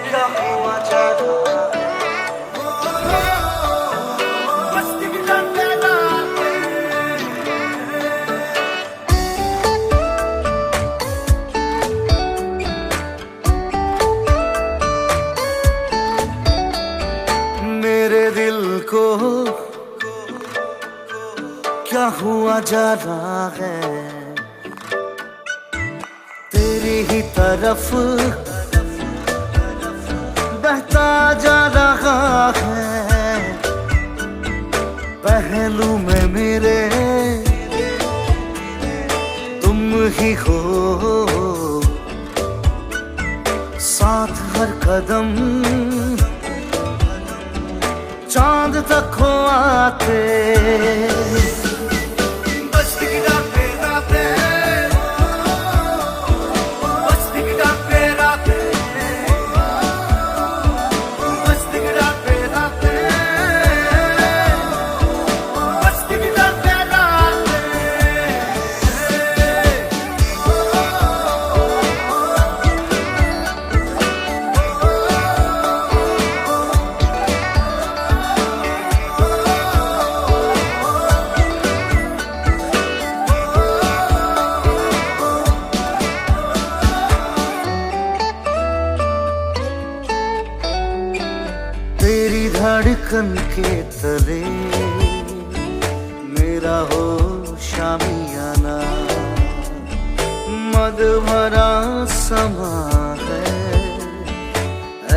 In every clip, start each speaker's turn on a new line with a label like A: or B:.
A: क्या हुआ जाना मेरे दिल को क्या हुआ जा रहा है तेरी ही तरफ बहता जा रहा है पहलू में मेरे तुम ही हो साथ हर कदम चांद तक हो आते तेरी धड़कन के तले मेरा हो शामियाना मद भरा समा है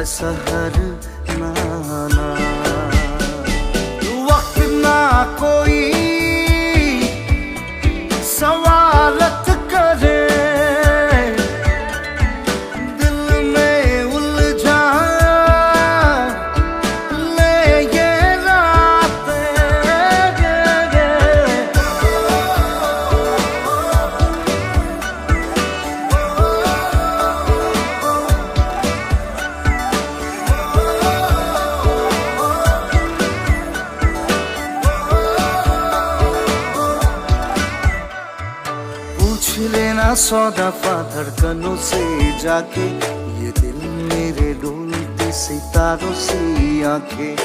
A: ऐसा हर नाना वक्त ना कोई सवालत करे पूछ लेना 100 दफा धड़कनों से जाके ये दिल मेरे डोलते सितारों से आंखें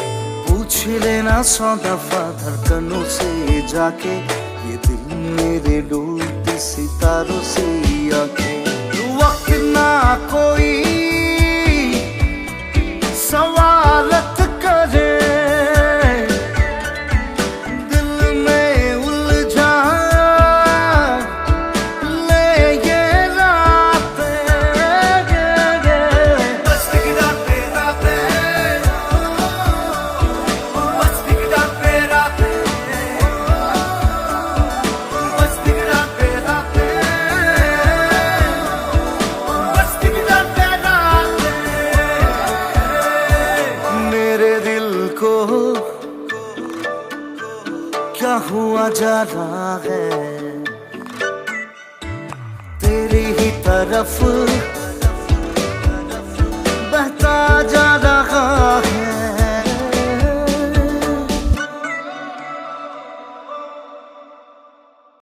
A: पूछ लेना 100 दफा धड़कनों से जाके ये दिल मेरे डोलते सितारों से आंखें वक्त ना कोई सवालत करे क्या हुआ जा रहा है तेरी ही तरफ